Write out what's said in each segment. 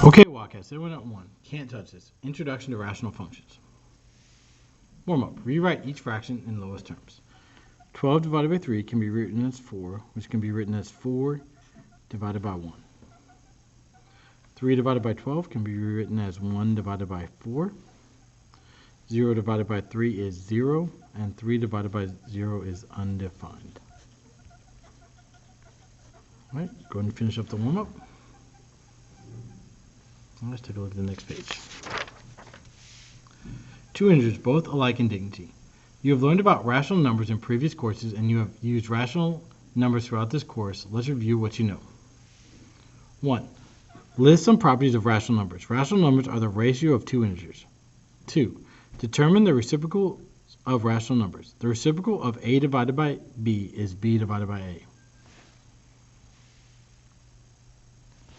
Okay, Wildcats, everyone at 1. Can't touch this. Introduction to rational functions. Warm up. Rewrite each fraction in lowest terms. 12 divided by 3 can be written as 4, which can be written as 4 divided by 1. 3 divided by 12 can be rewritten as 1 divided by 4. 0 divided by 3 is 0, and 3 divided by 0 is undefined. All right, go ahead and finish up the warm-up. Let's take a look at the next page. Two integers, both alike in dignity. You have learned about rational numbers in previous courses, and you have used rational numbers throughout this course. Let's review what you know. 1. List some properties of rational numbers. Rational numbers are the ratio of two integers. 2. Determine the reciprocal of rational numbers. The reciprocal of a divided by b is b divided by a.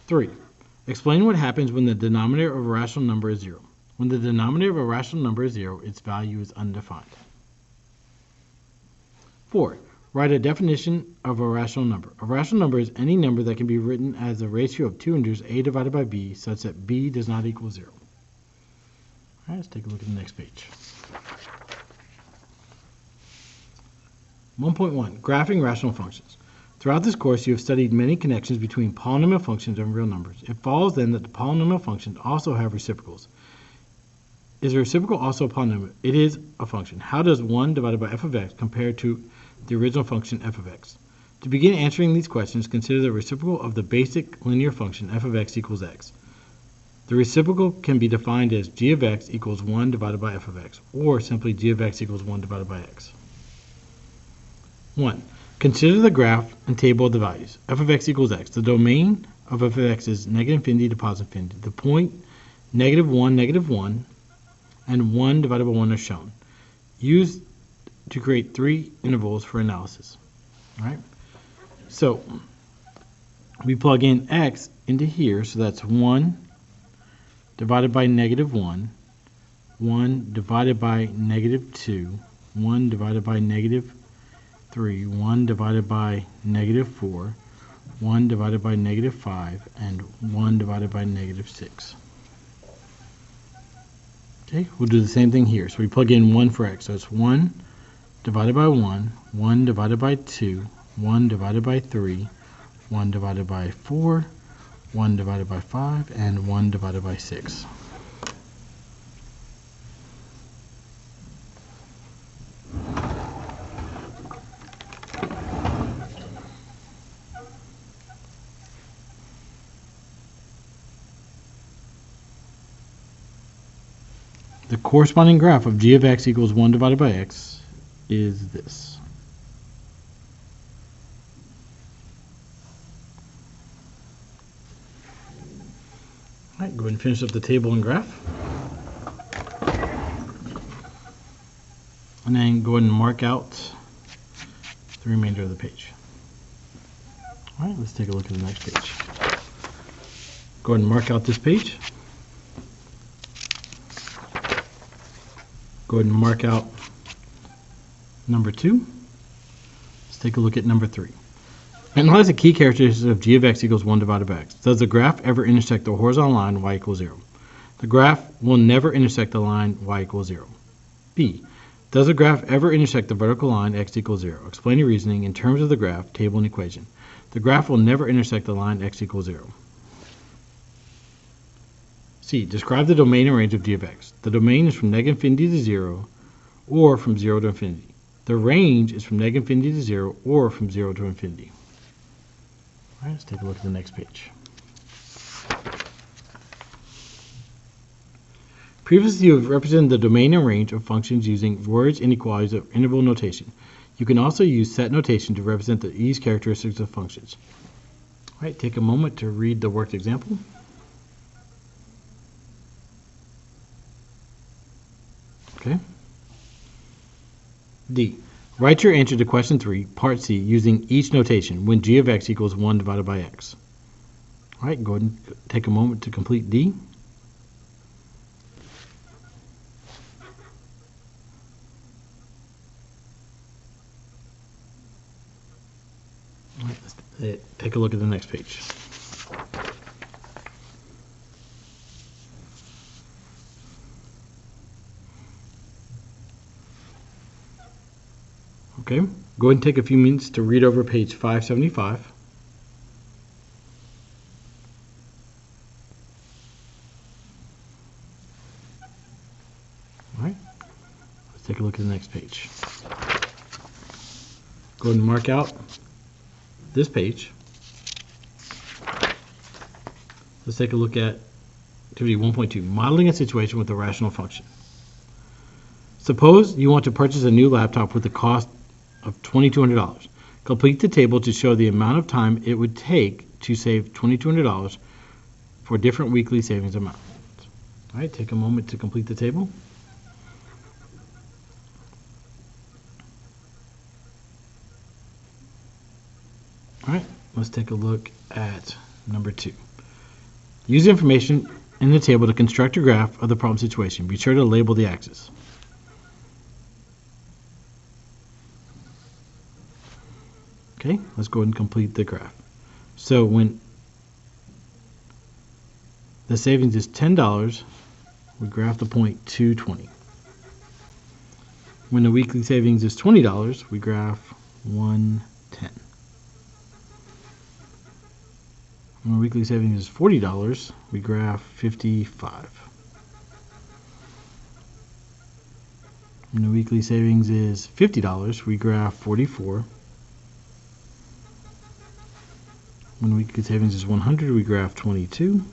3. Explain what happens when the denominator of a rational number is 0. When the denominator of a rational number is 0, its value is undefined. 4. Write a definition of a rational number. A rational number is any number that can be written as a ratio of two integers, a divided by b, such that b does not equal 0. All right, let's take a look at the next page. 1.1. Graphing rational functions. Throughout this course, you have studied many connections between polynomial functions and real numbers. It follows then that the polynomial functions also have reciprocals. Is a reciprocal also a polynomial? It is a function. How does 1 divided by f of x compare to the original function f of x? To begin answering these questions, consider the reciprocal of the basic linear function f of x equals x. The reciprocal can be defined as g of x equals 1 divided by f of x, or simply g of x equals 1 divided by x. 1. Consider the graph and table of the values. F of x equals x. The domain of f of x is negative infinity to positive infinity. The point -1, -1, and 1 divided by 1 are shown. Used to create three intervals for analysis. All right. So we plug in x into here, so that's 1 divided by -1, 1 divided by -2, 1 divided by -3, 1 divided by -4, 1 divided by -5, and 1 divided by -6. Okay, we'll do the same thing here. So we plug in 1 for x. So it's 1 divided by 1, 1 divided by 2, 1 divided by 3, 1 divided by 4, 1 divided by 5, and 1 divided by 6. The corresponding graph of g of x equals 1 divided by x is this. All right, go ahead and finish up the table and graph. And then go ahead and mark out the remainder of the page. All right, let's take a look at the next page. Go ahead and mark out this page. Go ahead and mark out number 2. Let's take a look at number 3. Analyze the key characteristics of g of x equals 1 divided by x. Does the graph ever intersect the horizontal line y equals 0? The graph will never intersect the line y equals 0. B. Does the graph ever intersect the vertical line x equals 0? Explain your reasoning in terms of the graph, table, and equation. The graph will never intersect the line x equals 0. C. Describe the domain and range of g of x. The domain is from -infinity to 0, or from 0 to infinity. The range is from -infinity to 0, or from 0 to infinity. All right, let's take a look at the next page. Previously, you have represented the domain and range of functions using words inequalities of interval notation. You can also use set notation to represent these characteristics of functions. All right, take a moment to read the worked example. Okay. D. Write your answer to question 3, part C, using each notation when g of x equals 1 divided by x. All right, go ahead and take a moment to complete D. All right, let's take a look at the next page. Okay, go ahead and take a few minutes to read over page 575. All right, let's take a look at the next page. Go ahead and mark out this page. Let's take a look at activity 1.2, modeling a situation with a rational function. Suppose you want to purchase a new laptop with the cost of $2,200. Complete the table to show the amount of time it would take to save $2,200 for different weekly savings amounts. All right, take a moment to complete the table. All right, let's take a look at number 2. Use the information in the table to construct a graph of the problem situation. Be sure to label the axis. Okay, let's go ahead and complete the graph. So when the savings is $10, we graph the point 220. When the weekly savings is $20, we graph 110. When the weekly savings is $40, we graph 55. When the weekly savings is $50, we graph 44. When the weekly savings is 100, we graph 22.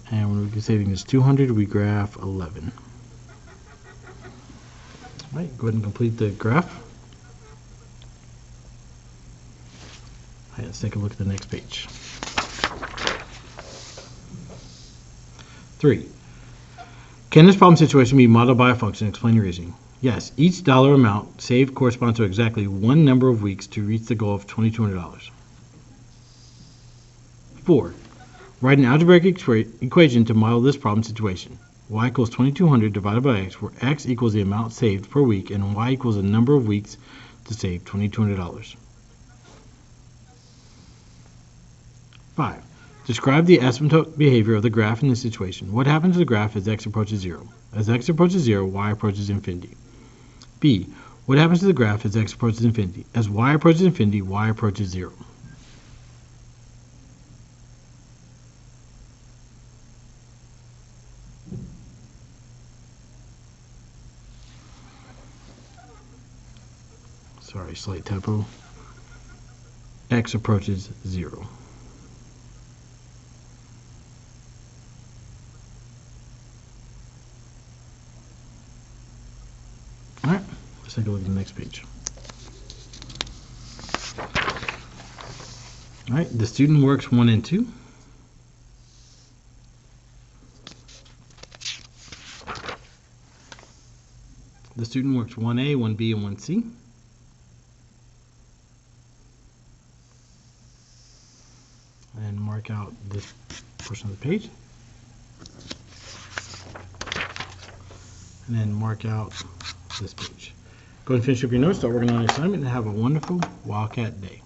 And when the weekly savings is 200, we graph 11. All right, go ahead and complete the graph. All right, let's take a look at the next page. 3. Can this problem situation be modeled by a function? Explain your reasoning. Yes, each dollar amount saved corresponds to exactly one number of weeks to reach the goal of $2,200. 4. Write an algebraic equation to model this problem situation. Y equals 2,200 divided by x, where x equals the amount saved per week and y equals the number of weeks to save $2,200. 5. Describe the asymptotic behavior of the graph in this situation. What happens to the graph as x approaches 0? As x approaches 0, y approaches infinity. B. What happens to the graph as x approaches infinity? As y approaches infinity, y approaches 0. Sorry, slight typo. X approaches 0. All right, let's take a look at the next page. All right, the student works 1 and 2. The student works 1A, 1B, and 1C. And mark out this portion of the page. And then mark out this page. Go ahead and finish up your notes, start working on your assignment, and have a wonderful Wildcat day.